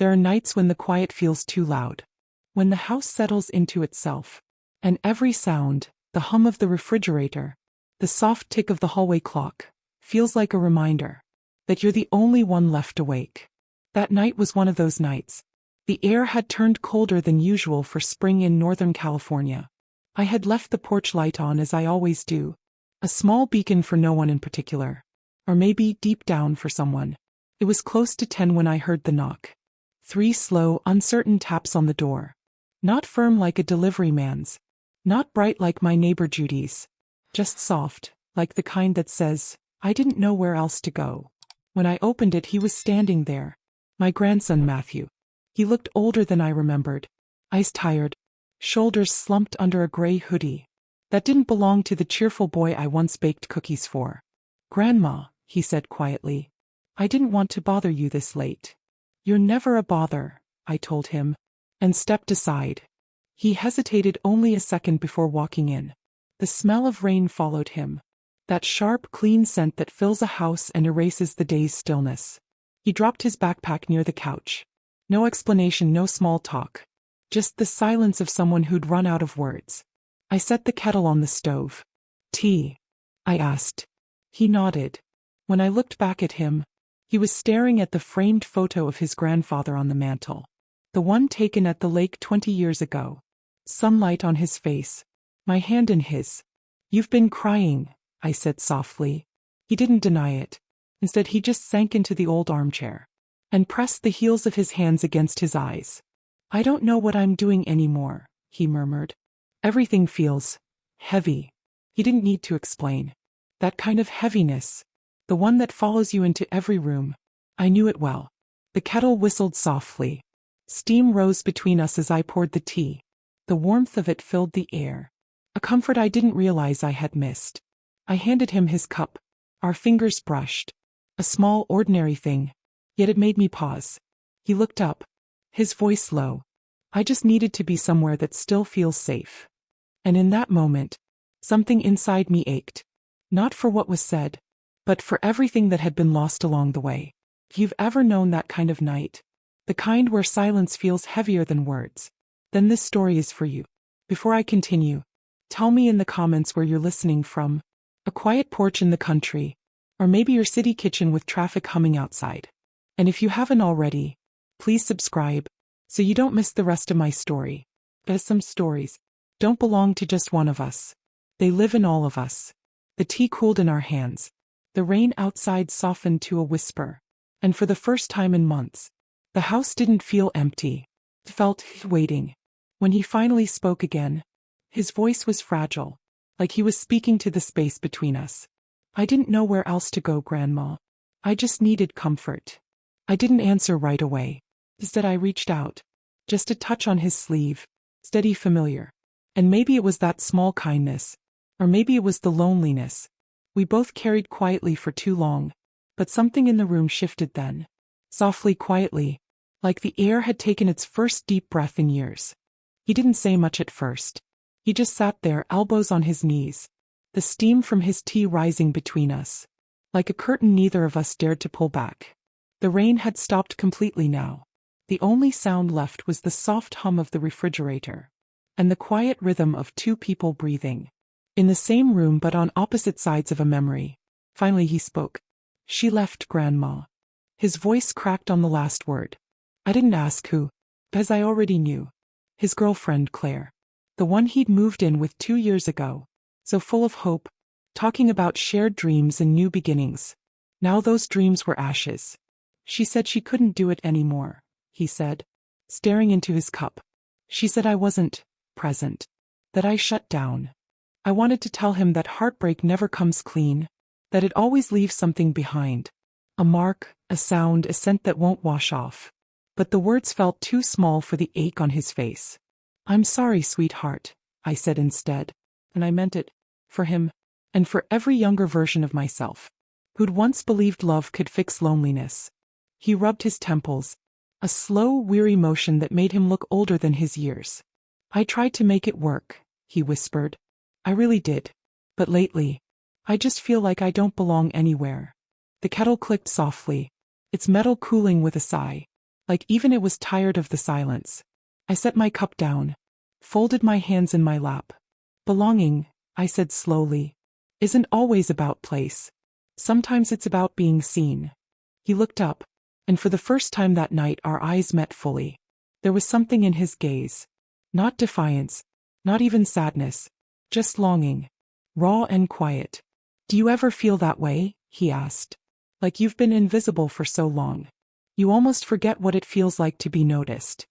There are nights when the quiet feels too loud. When the house settles into itself. And every sound, the hum of the refrigerator, the soft tick of the hallway clock, feels like a reminder that you're the only one left awake. That night was one of those nights. The air had turned colder than usual for spring in Northern California. I had left the porch light on as I always do. A small beacon for no one in particular. Or maybe deep down for someone. It was close to 10 when I heard the knock. 3 slow, uncertain taps on the door. Not firm like a delivery man's. Not bright like my neighbor Judy's. Just soft, like the kind that says, I didn't know where else to go. When I opened it, he was standing there. My grandson Matthew. He looked older than I remembered. Eyes tired. Shoulders slumped under a gray hoodie. That didn't belong to the cheerful boy I once baked cookies for. Grandma, he said quietly. I didn't want to bother you this late. You're never a bother, I told him, and stepped aside. He hesitated only a second before walking in. The smell of rain followed him. That sharp, clean scent that fills a house and erases the day's stillness. He dropped his backpack near the couch. No explanation, no small talk. Just the silence of someone who'd run out of words. I set the kettle on the stove. Tea? I asked. He nodded. When I looked back at him, he was staring at the framed photo of his grandfather on the mantel. The one taken at the lake 20 years ago. Sunlight on his face. My hand in his. You've been crying, I said softly. He didn't deny it. Instead, he just sank into the old armchair and pressed the heels of his hands against his eyes. I don't know what I'm doing anymore, he murmured. Everything feels heavy. He didn't need to explain. That kind of heaviness. The one that follows you into every room. I knew it well. The kettle whistled softly. Steam rose between us as I poured the tea. The warmth of it filled the air. A comfort I didn't realize I had missed. I handed him his cup. Our fingers brushed. A small, ordinary thing. Yet it made me pause. He looked up. His voice low. I just needed to be somewhere that still feels safe. And in that moment, something inside me ached. Not for what was said, but for everything that had been lost along the way. If you've ever known that kind of night, the kind where silence feels heavier than words, then this story is for you. Before I continue, tell me in the comments where you're listening from. A quiet porch in the country, or maybe your city kitchen with traffic humming outside. And if you haven't already, please subscribe, so you don't miss the rest of my story. As some stories don't belong to just one of us. They live in all of us. The tea cooled in our hands. The rain outside softened to a whisper. And for the first time in months, the house didn't feel empty. It felt waiting. When he finally spoke again, his voice was fragile, like he was speaking to the space between us. I didn't know where else to go, Grandma. I just needed comfort. I didn't answer right away. Instead, I reached out. Just a touch on his sleeve. Steady, familiar. And maybe it was that small kindness. Or maybe it was the loneliness. We both carried quietly for too long. But something in the room shifted then. Softly, quietly. Like the air had taken its first deep breath in years. He didn't say much at first. He just sat there, elbows on his knees. The steam from his tea rising between us. Like a curtain neither of us dared to pull back. The rain had stopped completely now. The only sound left was the soft hum of the refrigerator. And the quiet rhythm of 2 people breathing. In the same room but on opposite sides of a memory. Finally he spoke. She left, Grandma. His voice cracked on the last word. I didn't ask who, because I already knew. His girlfriend Claire. The one he'd moved in with 2 years ago. So full of hope. Talking about shared dreams and new beginnings. Now those dreams were ashes. She said she couldn't do it anymore, he said, staring into his cup. She said I wasn't present. That I shut down. I wanted to tell him that heartbreak never comes clean. That it always leaves something behind. A mark, a sound, a scent that won't wash off. But the words felt too small for the ache on his face. I'm sorry, sweetheart, I said instead. And I meant it. For him. And for every younger version of myself. Who'd once believed love could fix loneliness. He rubbed his temples. A slow, weary motion that made him look older than his years. I tried to make it work, he whispered. I really did. But lately, I just feel like I don't belong anywhere. The kettle clicked softly. Its metal cooling with a sigh. like even it was tired of the silence. I set my cup down, folded my hands in my lap. Belonging, I said slowly, isn't always about place. Sometimes it's about being seen. He looked up, and for the first time that night our eyes met fully. There was something in his gaze. Not defiance, not even sadness, just longing. Raw and quiet. Do you ever feel that way? He asked. Like you've been invisible for so long. You almost forget what it feels like to be noticed.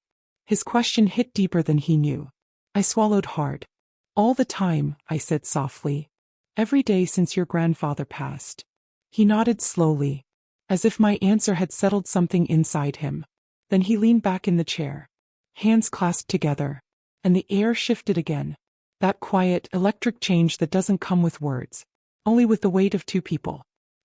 His question hit deeper than he knew. I swallowed hard. All the time, I said softly. Every day since your grandfather passed. He nodded slowly, as if my answer had settled something inside him. Then he leaned back in the chair, hands clasped together, and the air shifted again. That quiet, electric change that doesn't come with words, only with the weight of two people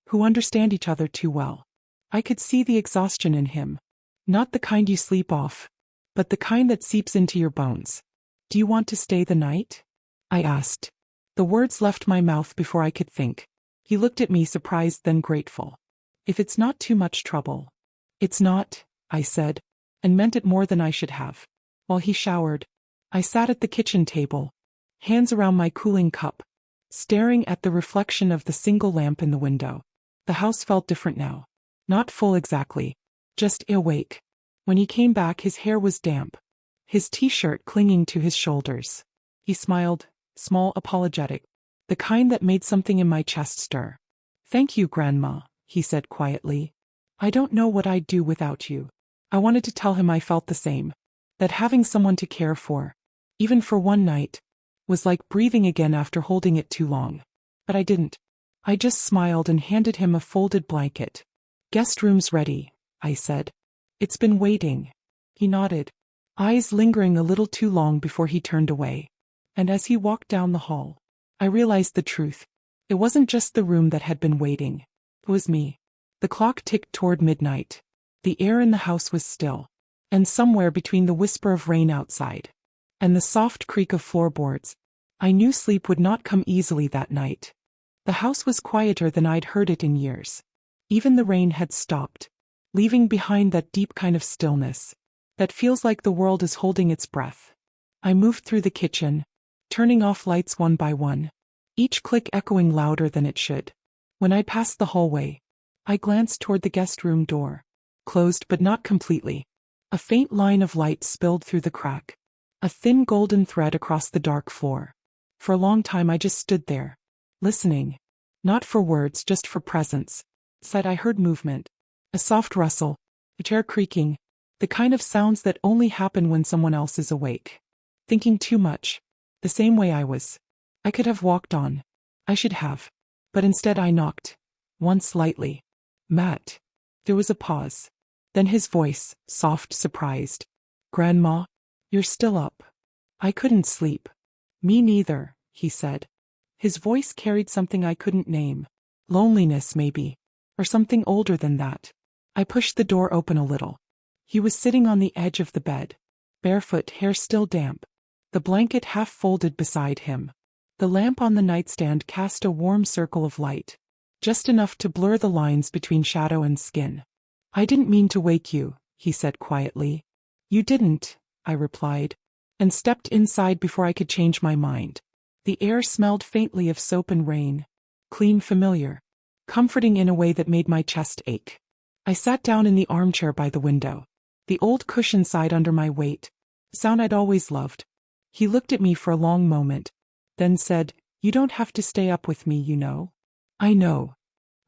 who understand each other too well. I could see the exhaustion in him. Not the kind you sleep off, but the kind that seeps into your bones. Do you want to stay the night? I asked. The words left my mouth before I could think. He looked at me surprised then grateful. If it's not too much trouble. It's not, I said, and meant it more than I should have. While he showered, I sat at the kitchen table, hands around my cooling cup, staring at the reflection of the single lamp in the window. The house felt different now. Not full exactly, just awake. When he came back his hair was damp, his t-shirt clinging to his shoulders. He smiled, small, apologetic, the kind that made something in my chest stir. Thank you, Grandma, he said quietly. I don't know what I'd do without you. I wanted to tell him I felt the same, that having someone to care for, even for one night, was like breathing again after holding it too long. But I didn't. I just smiled and handed him a folded blanket. Guest room's ready, I said. It's been waiting. He nodded, eyes lingering a little too long before he turned away. And as he walked down the hall, I realized the truth. It wasn't just the room that had been waiting. It was me. The clock ticked toward midnight. The air in the house was still, and somewhere between the whisper of rain outside and the soft creak of floorboards, I knew sleep would not come easily that night. The house was quieter than I'd heard it in years. Even the rain had stopped, leaving behind that deep kind of stillness that feels like the world is holding its breath. I moved through the kitchen, turning off lights one by one, each click echoing louder than it should. When I passed the hallway, I glanced toward the guest room door, closed but not completely. A faint line of light spilled through the crack, a thin golden thread across the dark floor. For a long time I just stood there, listening, not for words, just for presence. Inside I heard movement, a soft rustle, a chair creaking, the kind of sounds that only happen when someone else is awake. Thinking too much, the same way I was. I could have walked on. I should have. But instead I knocked, once lightly. Matt. There was a pause. Then his voice, soft, surprised. Grandma, you're still up. I couldn't sleep. Me neither, he said. His voice carried something I couldn't name. Loneliness, maybe. Or something older than that. I pushed the door open a little. He was sitting on the edge of the bed, barefoot, hair still damp, the blanket half folded beside him. The lamp on the nightstand cast a warm circle of light, just enough to blur the lines between shadow and skin. I didn't mean to wake you, he said quietly. You didn't, I replied, and stepped inside before I could change my mind. The air smelled faintly of soap and rain, clean, familiar, comforting in a way that made my chest ache. I sat down in the armchair by the window. The old cushion sighed under my weight, a sound I'd always loved. He looked at me for a long moment, then said, You don't have to stay up with me, you know. I know.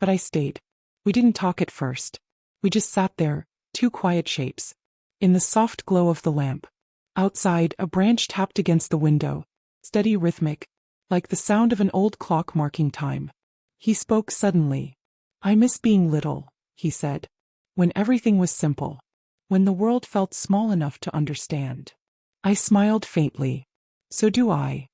But I stayed. We didn't talk at first. We just sat there, two quiet shapes, in the soft glow of the lamp. Outside, a branch tapped against the window, steady, rhythmic, like the sound of an old clock marking time. He spoke suddenly. I miss being little, he said, when everything was simple, when the world felt small enough to understand. I smiled faintly. So do I.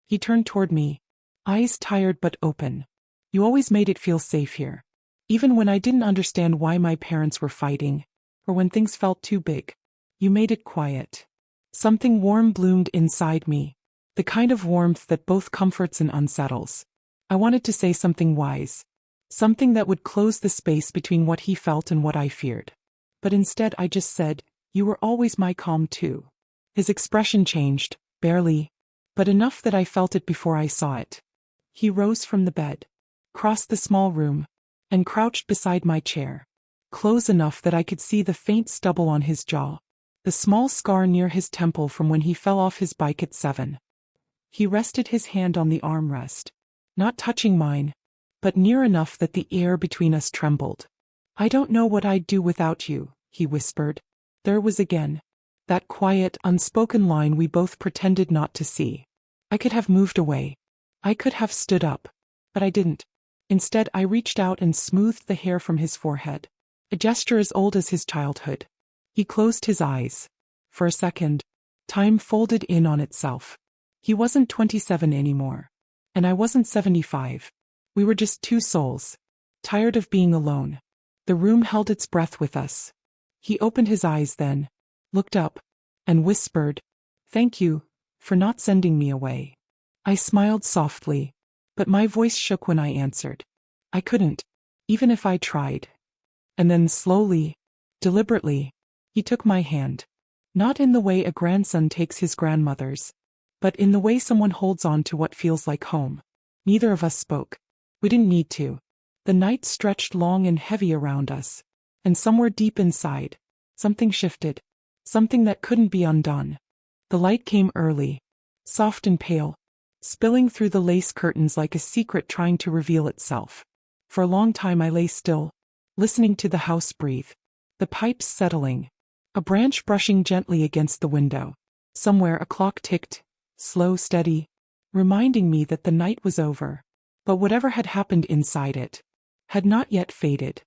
He turned toward me, eyes tired but open. You always made it feel safe here. Even when I didn't understand why my parents were fighting, or when things felt too big. You made it quiet. Something warm bloomed inside me, the kind of warmth that both comforts and unsettles. I wanted to say something wise, something that would close the space between what he felt and what I feared. But instead I just said, "You were always my calm too." His expression changed, barely, but enough that I felt it before I saw it. He rose from the bed, crossed the small room, and crouched beside my chair, close enough that I could see the faint stubble on his jaw, the small scar near his temple from when he fell off his bike at 7. He rested his hand on the armrest, not touching mine, but near enough that the air between us trembled. "I don't know what I'd do without you," he whispered. There was again that quiet, unspoken line we both pretended not to see. I could have moved away. I could have stood up. But I didn't. Instead, I reached out and smoothed the hair from his forehead, a gesture as old as his childhood. He closed his eyes. For a second, time folded in on itself. He wasn't 27 anymore. And I wasn't 75. We were just two souls, tired of being alone. The room held its breath with us. He opened his eyes then, looked up, and whispered, "Thank you for not sending me away." I smiled softly, but my voice shook when I answered. I couldn't, even if I tried. And then slowly, deliberately, he took my hand. Not in the way a grandson takes his grandmother's, but in the way someone holds on to what feels like home. Neither of us spoke. We didn't need to. The night stretched long and heavy around us, and somewhere deep inside, something shifted. Something that couldn't be undone. The light came early, soft and pale, spilling through the lace curtains like a secret trying to reveal itself. For a long time I lay still, listening to the house breathe, the pipes settling, a branch brushing gently against the window. Somewhere a clock ticked, slow, steady, reminding me that the night was over. But whatever had happened inside it had not yet faded.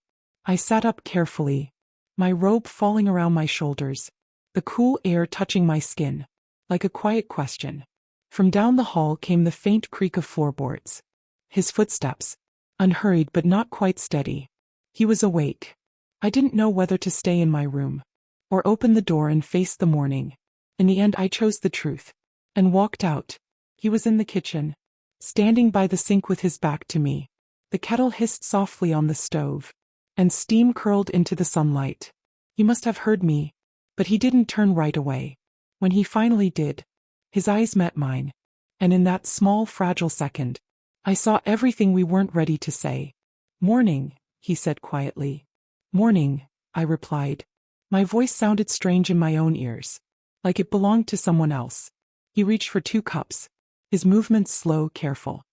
I sat up carefully, my robe falling around my shoulders, the cool air touching my skin, like a quiet question. From down the hall came the faint creak of floorboards. His footsteps, unhurried but not quite steady. He was awake. I didn't know whether to stay in my room, or open the door and face the morning. In the end I chose the truth, and walked out. He was in the kitchen, standing by the sink with his back to me. The kettle hissed softly on the stove, and steam curled into the sunlight. He must have heard me, but he didn't turn right away. When he finally did, his eyes met mine, and in that small, fragile second, I saw everything we weren't ready to say. "Morning," he said quietly. "Morning," I replied. My voice sounded strange in my own ears, like it belonged to someone else. He reached for 2 cups, his movements slow, careful.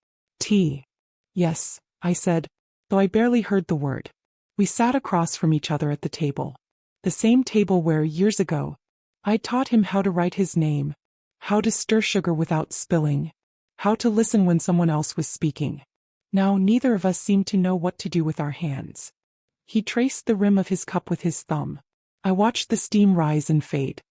"Tea." "Yes," I said, though I barely heard the word. We sat across from each other at the table. The same table where, years ago, I'd taught him how to write his name, how to stir sugar without spilling, how to listen when someone else was speaking. Now neither of us seemed to know what to do with our hands. He traced the rim of his cup with his thumb. I watched the steam rise and fade.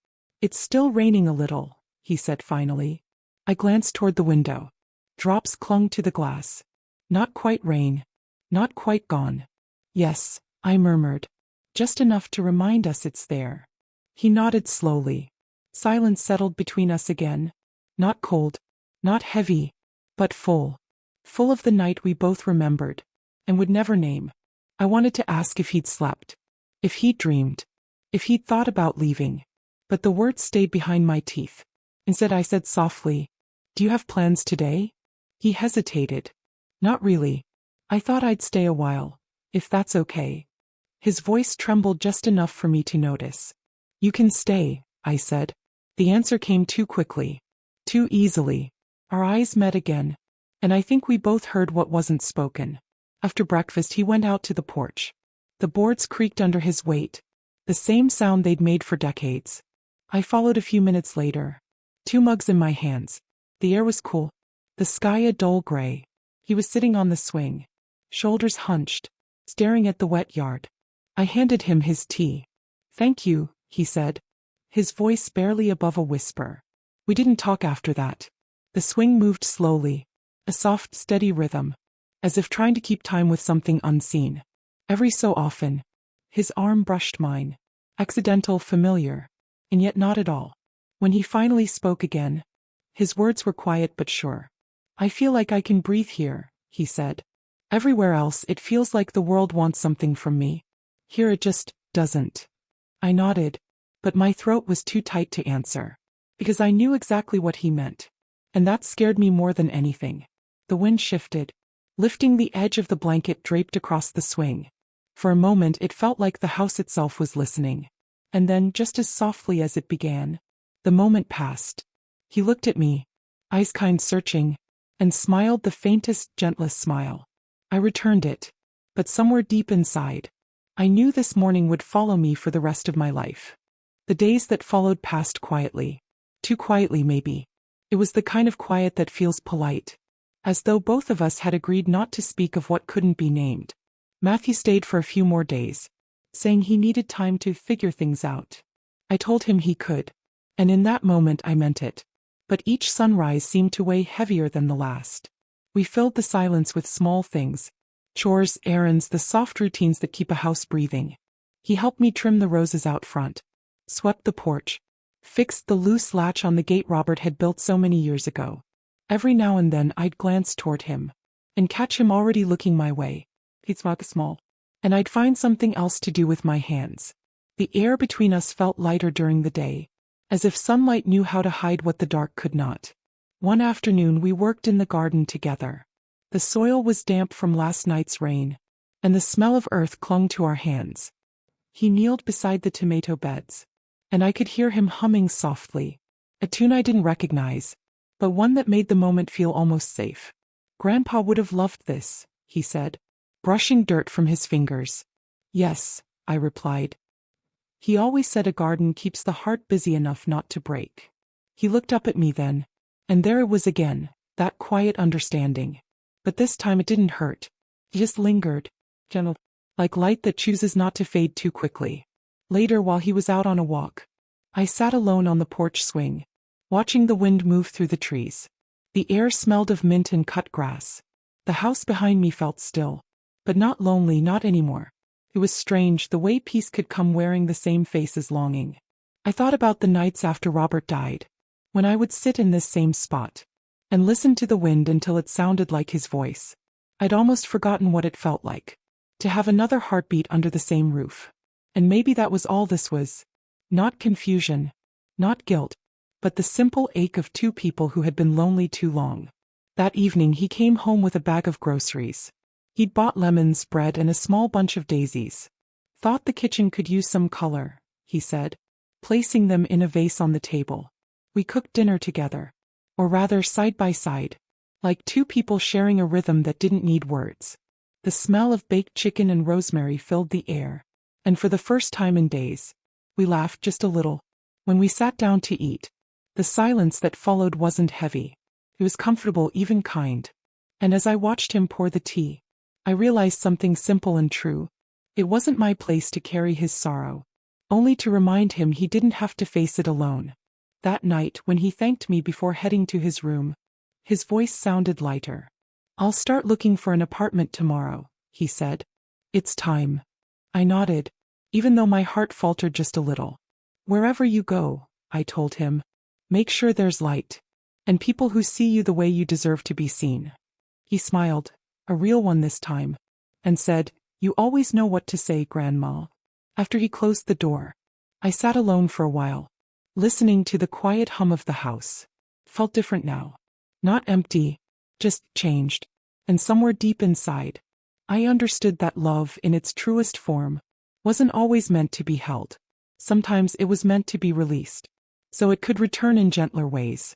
"It's still raining a little," he said finally. I glanced toward the window. Drops clung to the glass. Not quite rain. Not quite gone. "Yes," I murmured. "Just enough to remind us it's there." He nodded slowly. Silence settled between us again. Not cold, not heavy, but full. Full of the night we both remembered, and would never name. I wanted to ask if he'd slept, if he'd dreamed, if he'd thought about leaving. But the words stayed behind my teeth. Instead I said softly, "Do you have plans today?" He hesitated. "Not really. I thought I'd stay a while, if that's okay." His voice trembled just enough for me to notice. "You can stay," I said. The answer came too quickly, too easily. Our eyes met again, and I think we both heard what wasn't spoken. After breakfast he went out to the porch. The boards creaked under his weight, the same sound they'd made for decades. I followed a few minutes later, 2 mugs in my hands. The air was cool, the sky a dull gray. He was sitting on the swing, shoulders hunched, staring at the wet yard. I handed him his tea. "Thank you," he said, his voice barely above a whisper. We didn't talk after that. The swing moved slowly, a soft, steady rhythm, as if trying to keep time with something unseen. Every so often, his arm brushed mine, accidental, familiar, and yet not at all. When he finally spoke again, his words were quiet but sure. "I feel like I can breathe here," he said. "Everywhere else it feels like the world wants something from me. Here it just doesn't." I nodded, but my throat was too tight to answer, because I knew exactly what he meant. And that scared me more than anything. The wind shifted, lifting the edge of the blanket draped across the swing. For a moment it felt like the house itself was listening. And then, just as softly as it began, the moment passed. He looked at me, eyes kind searching, and smiled the faintest, gentlest smile. I returned it, but somewhere deep inside, I knew this morning would follow me for the rest of my life. The days that followed passed quietly. Too quietly, maybe. It was the kind of quiet that feels polite, as though both of us had agreed not to speak of what couldn't be named. Matthew stayed for a few more days, saying he needed time to figure things out. I told him he could, and in that moment I meant it. But each sunrise seemed to weigh heavier than the last. We filled the silence with small things, chores, errands, the soft routines that keep a house breathing. He helped me trim the roses out front, swept the porch, fixed the loose latch on the gate Robert had built so many years ago. Every now and then I'd glance toward him, and catch him already looking my way. He'd smile, and I'd find something else to do with my hands. The air between us felt lighter during the day, as if sunlight knew how to hide what the dark could not. One afternoon we worked in the garden together. The soil was damp from last night's rain, and the smell of earth clung to our hands. He kneeled beside the tomato beds, and I could hear him humming softly, a tune I didn't recognize, but one that made the moment feel almost safe. "Grandpa would have loved this," he said, brushing dirt from his fingers. "Yes," I replied. "He always said a garden keeps the heart busy enough not to break." He looked up at me then, and there it was again, that quiet understanding. But this time it didn't hurt. It just lingered, gentle, like light that chooses not to fade too quickly. Later, while he was out on a walk, I sat alone on the porch swing, watching the wind move through the trees. The air smelled of mint and cut grass. The house behind me felt still, but not lonely, not anymore. It was strange, the way peace could come wearing the same face as longing. I thought about the nights after Robert died, when I would sit in this same spot, and listen to the wind until it sounded like his voice. I'd almost forgotten what it felt like, to have another heartbeat under the same roof. And maybe that was all this was. Not confusion, not guilt, but the simple ache of two people who had been lonely too long. That evening he came home with a bag of groceries. He'd bought lemons, bread, and a small bunch of daisies. "Thought the kitchen could use some color," he said, placing them in a vase on the table. We cooked dinner together, or rather side by side, like two people sharing a rhythm that didn't need words. The smell of baked chicken and rosemary filled the air, and for the first time in days, we laughed just a little. When we sat down to eat, the silence that followed wasn't heavy. It was comfortable, even kind. And as I watched him pour the tea, I realized something simple and true. It wasn't my place to carry his sorrow, only to remind him he didn't have to face it alone. That night, when he thanked me before heading to his room, his voice sounded lighter. "I'll start looking for an apartment tomorrow," he said. "It's time." I nodded, even though my heart faltered just a little. "Wherever you go," I told him, "make sure there's light, and people who see you the way you deserve to be seen." He smiled, a real one this time, and said, "You always know what to say, Grandma." After he closed the door, I sat alone for a while, listening to the quiet hum of the house. It felt different now. Not empty, just changed. And somewhere deep inside, I understood that love, in its truest form, wasn't always meant to be held. Sometimes it was meant to be released, so it could return in gentler ways.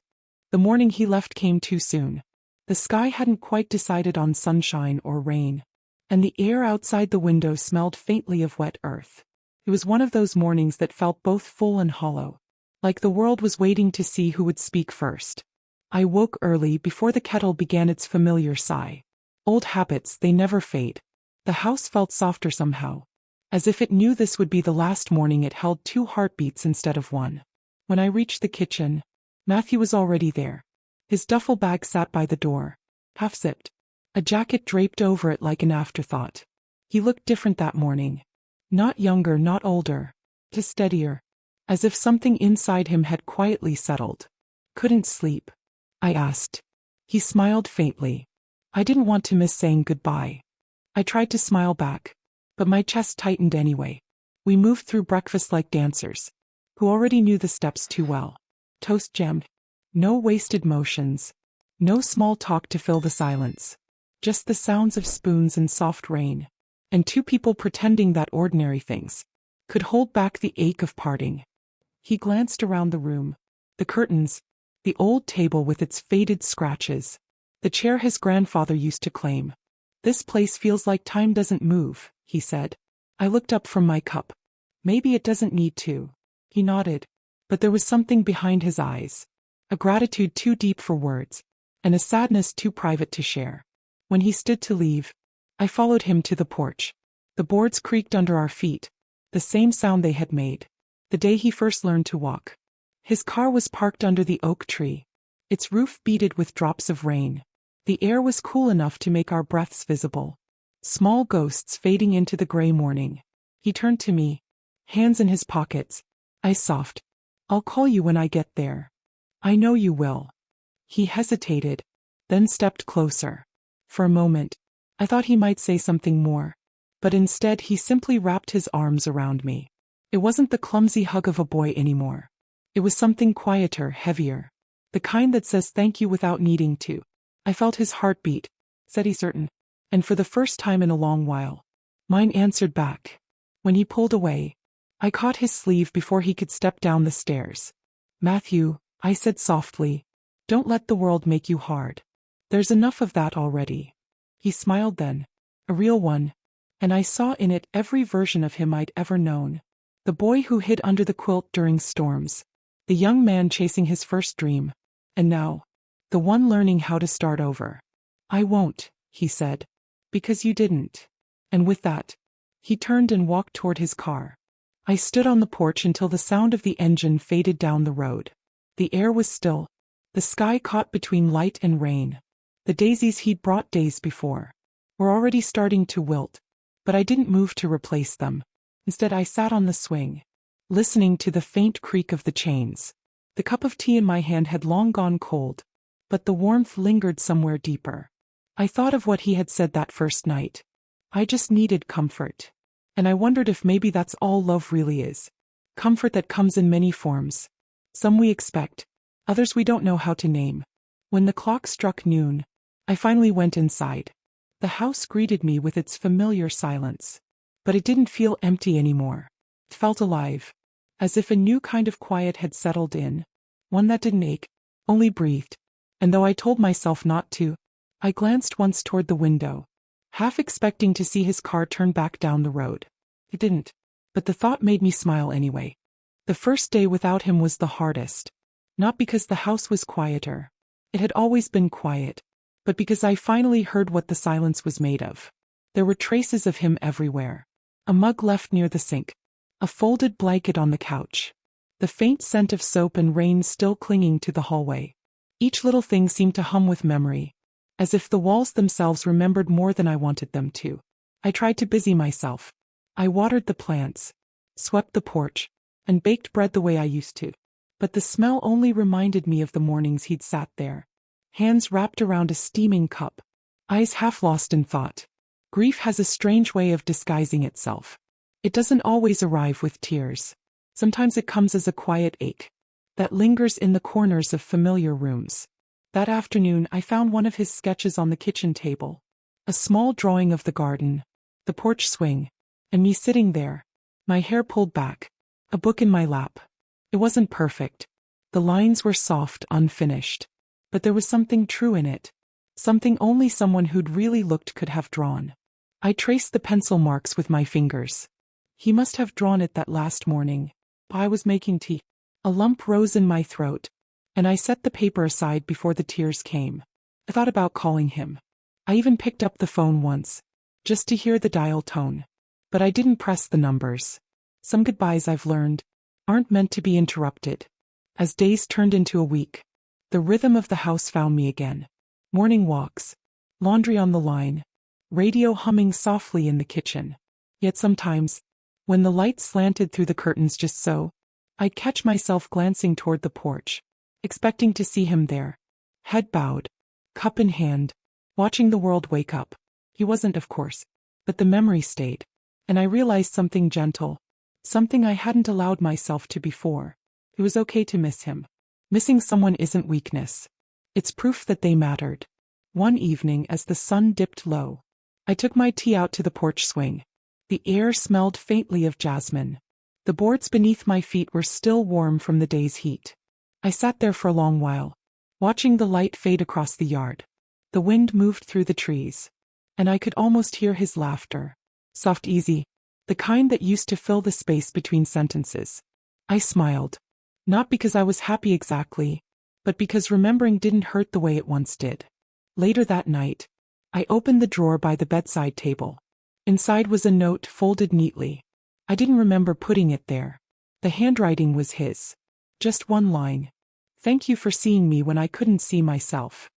The morning he left came too soon. The sky hadn't quite decided on sunshine or rain, and the air outside the window smelled faintly of wet earth. It was one of those mornings that felt both full and hollow, like the world was waiting to see who would speak first. I woke early, before the kettle began its familiar sigh. Old habits, they never fade. The house felt softer somehow, as if it knew this would be the last morning it held two heartbeats instead of one. When I reached the kitchen, Matthew was already there. His duffel bag sat by the door, half-zipped, a jacket draped over it like an afterthought. He looked different that morning. Not younger, not older, just steadier, as if something inside him had quietly settled. "Couldn't sleep?" I asked. He smiled faintly. "I didn't want to miss saying goodbye." I tried to smile back, but my chest tightened anyway. We moved through breakfast like dancers, who already knew the steps too well. Toast jammed. No wasted motions. No small talk to fill the silence. Just the sounds of spoons and soft rain. And two people pretending that ordinary things could hold back the ache of parting. He glanced around the room. The curtains. The old table with its faded scratches. The chair his grandfather used to claim. This place feels like time doesn't move, he said. I looked up from my cup. Maybe it doesn't need to. He nodded. But there was something behind his eyes. A gratitude too deep for words. And a sadness too private to share. When he stood to leave, I followed him to the porch. The boards creaked under our feet. The same sound they had made the day he first learned to walk. His car was parked under the oak tree. Its roof beaded with drops of rain. The air was cool enough to make our breaths visible. Small ghosts fading into the gray morning. He turned to me, hands in his pockets. Eyes soft. I'll call you when I get there. I know you will. He hesitated, then stepped closer. For a moment, I thought he might say something more. But instead he simply wrapped his arms around me. It wasn't the clumsy hug of a boy anymore. It was something quieter, heavier. The kind that says thank you without needing to. I felt his heartbeat, said he certain. And for the first time in a long while, mine answered back. When he pulled away, I caught his sleeve before he could step down the stairs. Matthew, I said softly, don't let the world make you hard. There's enough of that already. He smiled then, a real one, and I saw in it every version of him I'd ever known. The boy who hid under the quilt during storms. The young man chasing his first dream. And now, the one learning how to start over. I won't, he said. Because you didn't. And with that, he turned and walked toward his car. I stood on the porch until the sound of the engine faded down the road. The air was still. The sky caught between light and rain. The daisies he'd brought days before were already starting to wilt. But I didn't move to replace them. Instead I sat on the swing, listening to the faint creak of the chains. The cup of tea in my hand had long gone cold, but the warmth lingered somewhere deeper. I thought of what he had said that first night. I just needed comfort. And I wondered if maybe that's all love really is. Comfort that comes in many forms. Some we expect, others we don't know how to name. When the clock struck noon, I finally went inside. The house greeted me with its familiar silence. But it didn't feel empty anymore. It felt alive. As if a new kind of quiet had settled in. One that didn't ache, only breathed. And though I told myself not to, I glanced once toward the window, half expecting to see his car turn back down the road. It didn't. But the thought made me smile anyway. The first day without him was the hardest. Not because the house was quieter. It had always been quiet. But because I finally heard what the silence was made of. There were traces of him everywhere. A mug left near the sink. A folded blanket on the couch. The faint scent of soap and rain still clinging to the hallway. Each little thing seemed to hum with memory. As if the walls themselves remembered more than I wanted them to. I tried to busy myself. I watered the plants, swept the porch, and baked bread the way I used to. But the smell only reminded me of the mornings he'd sat there. Hands wrapped around a steaming cup. Eyes half lost in thought. Grief has a strange way of disguising itself. It doesn't always arrive with tears. Sometimes it comes as a quiet ache that lingers in the corners of familiar rooms. That afternoon I found one of his sketches on the kitchen table. A small drawing of the garden, the porch swing, and me sitting there, my hair pulled back, a book in my lap. It wasn't perfect. The lines were soft, unfinished. But there was something true in it. Something only someone who'd really looked could have drawn. I traced the pencil marks with my fingers. He must have drawn it that last morning. I was making tea. A lump rose in my throat, and I set the paper aside before the tears came. I thought about calling him. I even picked up the phone once, just to hear the dial tone. But I didn't press the numbers. Some goodbyes, I've learned, aren't meant to be interrupted. As days turned into a week, the rhythm of the house found me again. Morning walks, laundry on the line, radio humming softly in the kitchen. Yet sometimes, when the light slanted through the curtains just so, I'd catch myself glancing toward the porch, expecting to see him there, head bowed, cup in hand, watching the world wake up. He wasn't, of course, but the memory stayed, and I realized something gentle, something I hadn't allowed myself to before. It was okay to miss him. Missing someone isn't weakness. It's proof that they mattered. One evening, as the sun dipped low, I took my tea out to the porch swing. The air smelled faintly of jasmine. The boards beneath my feet were still warm from the day's heat. I sat there for a long while, watching the light fade across the yard. The wind moved through the trees, and I could almost hear his laughter. Soft, easy, the kind that used to fill the space between sentences. I smiled. Not because I was happy exactly, but because remembering didn't hurt the way it once did. Later that night, I opened the drawer by the bedside table. Inside was a note folded neatly. I didn't remember putting it there. The handwriting was his. Just one line. Thank you for seeing me when I couldn't see myself.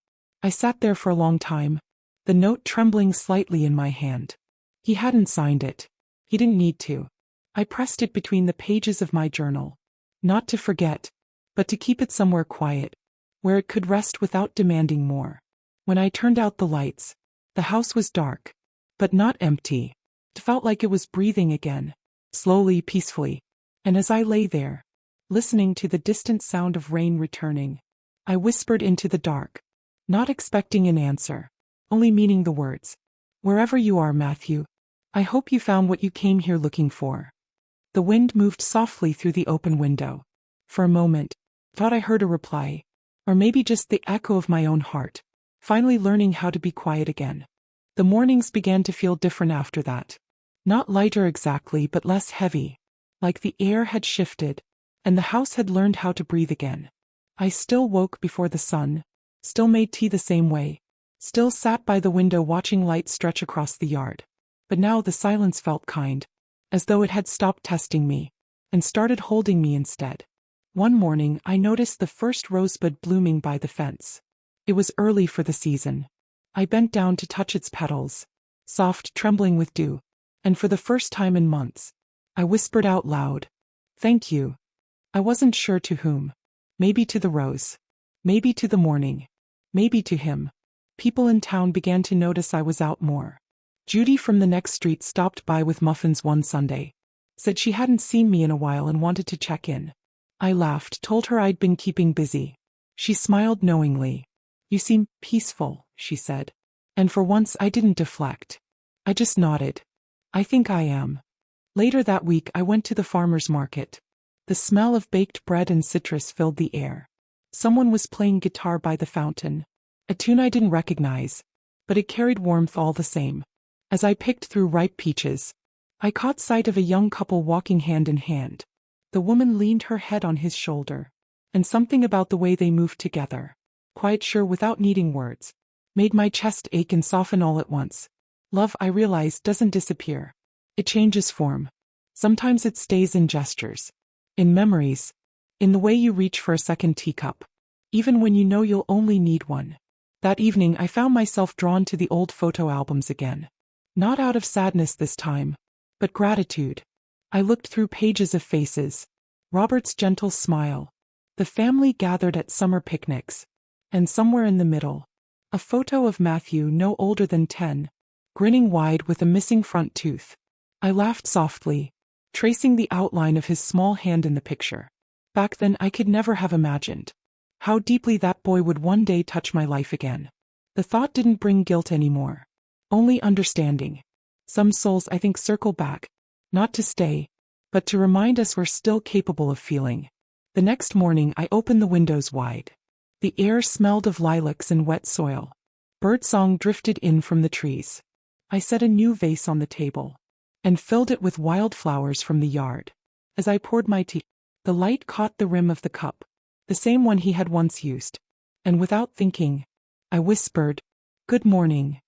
I sat there for a long time, the note trembling slightly in my hand. He hadn't signed it. He didn't need to. I pressed it between the pages of my journal. Not to forget, but to keep it somewhere quiet, where it could rest without demanding more. When I turned out the lights, the house was dark, but not empty. It felt like it was breathing again, slowly, peacefully. And as I lay there, listening to the distant sound of rain returning, I whispered into the dark, not expecting an answer, only meaning the words. Wherever you are, Matthew, I hope you found what you came here looking for. The wind moved softly through the open window. For a moment, thought I heard a reply, or maybe just the echo of my own heart, finally learning how to be quiet again. The mornings began to feel different after that. Not lighter exactly, but less heavy, like the air had shifted, and the house had learned how to breathe again. I still woke before the sun, still made tea the same way, still sat by the window watching light stretch across the yard. But now the silence felt kind, as though it had stopped testing me, and started holding me instead. One morning I noticed the first rosebud blooming by the fence. It was early for the season. I bent down to touch its petals, soft, trembling with dew, and for the first time in months, I whispered out loud, "Thank you." I wasn't sure to whom. Maybe to the rose. Maybe to the morning. Maybe to him. People in town began to notice I was out more. Judy from the next street stopped by with muffins one Sunday. Said she hadn't seen me in a while and wanted to check in. I laughed, told her I'd been keeping busy. She smiled knowingly. "You seem peaceful," she said. And for once I didn't deflect. I just nodded. "I think I am." Later that week I went to the farmer's market. The smell of baked bread and citrus filled the air. Someone was playing guitar by the fountain. A tune I didn't recognize, but it carried warmth all the same. As I picked through ripe peaches, I caught sight of a young couple walking hand in hand. The woman leaned her head on his shoulder, and something about the way they moved together, quite sure without needing words, made my chest ache and soften all at once. Love, I realize, doesn't disappear. It changes form. Sometimes it stays in gestures, in memories, in the way you reach for a second teacup, even when you know you'll only need one. That evening I found myself drawn to the old photo albums again. Not out of sadness this time, but gratitude. I looked through pages of faces, Robert's gentle smile, the family gathered at summer picnics, and somewhere in the middle, a photo of Matthew no older than 10, grinning wide with a missing front tooth. I laughed softly, tracing the outline of his small hand in the picture. Back then I could never have imagined how deeply that boy would one day touch my life again. The thought didn't bring guilt anymore, only understanding. Some souls, I think, circle back, not to stay, but to remind us we're still capable of feeling. The next morning I opened the windows wide. The air smelled of lilacs and wet soil. Birdsong drifted in from the trees. I set a new vase on the table and filled it with wildflowers from the yard. As I poured my tea, the light caught the rim of the cup, the same one he had once used, and without thinking, I whispered, "Good morning."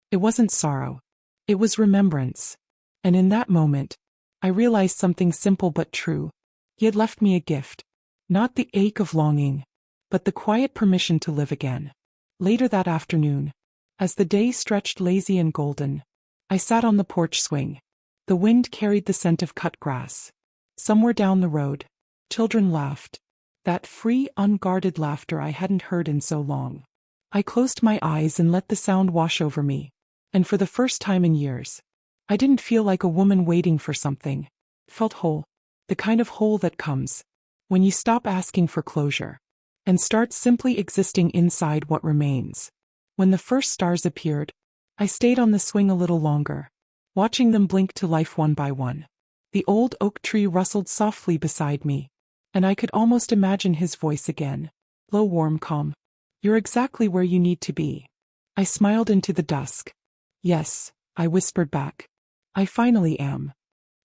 It wasn't sorrow. It was remembrance. And in that moment, I realized something simple but true. He had left me a gift. Not the ache of longing, but the quiet permission to live again. Later that afternoon, as the day stretched lazy and golden, I sat on the porch swing. The wind carried the scent of cut grass. Somewhere down the road, children laughed. That free, unguarded laughter I hadn't heard in so long. I closed my eyes and let the sound wash over me. And for the first time in years, I didn't feel like a woman waiting for something. felt whole. The kind of whole that comes when you stop asking for closure and start simply existing inside what remains. When the first stars appeared, I stayed on the swing a little longer, watching them blink to life one by one. The old oak tree rustled softly beside me, and I could almost imagine his voice again. Low, warm, calm. You're exactly where you need to be. I smiled into the dusk. Yes, I whispered back. I finally am.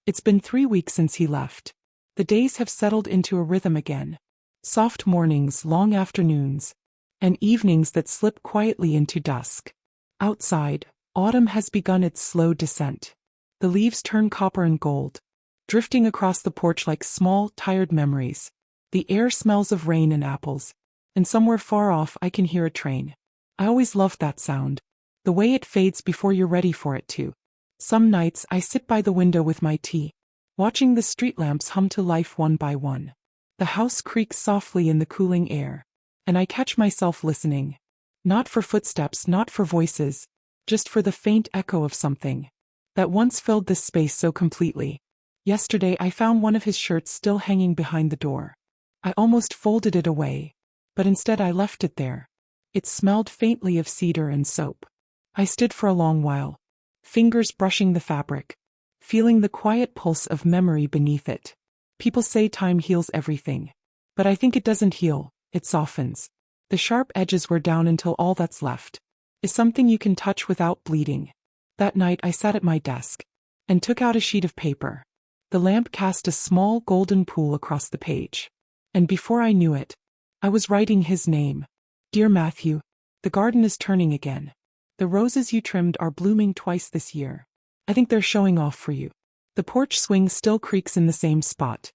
It's been 3 weeks since he left. The days have settled into a rhythm again. Soft mornings, long afternoons, and evenings that slip quietly into dusk. Outside, autumn has begun its slow descent. The leaves turn copper and gold, drifting across the porch like small, tired memories. The air smells of rain and apples, and somewhere far off I can hear a train. I always loved that sound, the way it fades before you're ready for it to. Some nights I sit by the window with my tea, watching the street lamps hum to life one by one. The house creaks softly in the cooling air, and I catch myself listening. Not for footsteps, not for voices, just for the faint echo of something that once filled this space so completely. Yesterday I found one of his shirts still hanging behind the door. I almost folded it away, but instead I left it there. It smelled faintly of cedar and soap. I stood for a long while, fingers brushing the fabric, feeling the quiet pulse of memory beneath it. People say time heals everything, but I think it doesn't heal, it softens. The sharp edges wear down until all that's left is something you can touch without bleeding. That night I sat at my desk and took out a sheet of paper. The lamp cast a small golden pool across the page, and before I knew it, I was writing his name. Dear Matthew, the garden is turning again. The roses you trimmed are blooming twice this year. I think they're showing off for you. The porch swing still creaks in the same spot.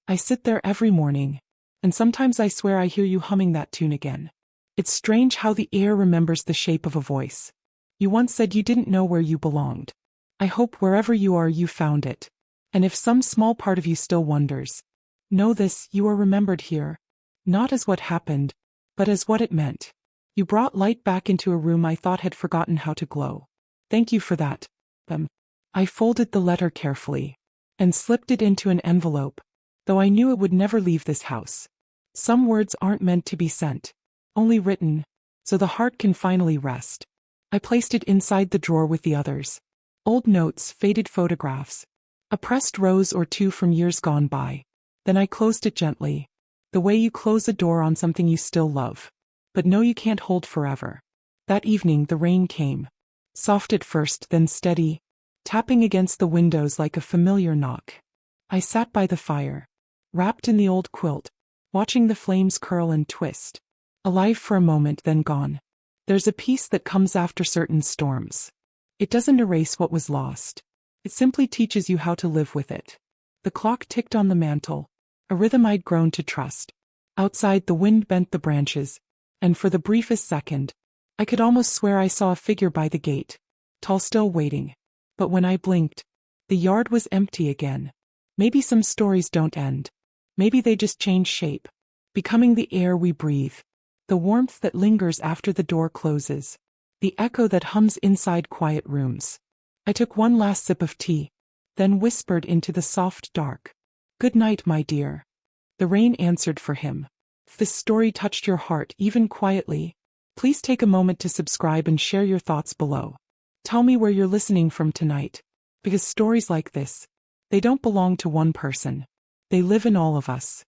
I sit there every morning, and sometimes I swear I hear you humming that tune again. It's strange how the air remembers the shape of a voice. You once said you didn't know where you belonged. I hope wherever you are you found it. And if some small part of you still wonders, know this, you are remembered here. Not as what happened, but as what it meant. You brought light back into a room I thought had forgotten how to glow. Thank you for that. I folded the letter carefully and slipped it into an envelope, though I knew it would never leave this house. Some words aren't meant to be sent, only written, so the heart can finally rest. I placed it inside the drawer with the others. Old notes, faded photographs, a pressed rose or two from years gone by. Then I closed it gently, the way you close a door on something you still love, but know you can't hold forever. That evening the rain came, soft at first, then steady, tapping against the windows like a familiar knock. I sat by the fire, wrapped in the old quilt, watching the flames curl and twist. Alive for a moment, then gone. There's a peace that comes after certain storms. It doesn't erase what was lost. It simply teaches you how to live with it. The clock ticked on the mantel, a rhythm I'd grown to trust. Outside the wind bent the branches, and for the briefest second, I could almost swear I saw a figure by the gate, tall, still waiting. But when I blinked, the yard was empty again. Maybe some stories don't end. Maybe they just change shape, becoming the air we breathe, the warmth that lingers after the door closes, the echo that hums inside quiet rooms. I took one last sip of tea, then whispered into the soft dark, "Good night, my dear." The rain answered for him. If this story touched your heart even quietly, please take a moment to subscribe and share your thoughts below. Tell me where you're listening from tonight, because stories like this, they don't belong to one person. They live in all of us.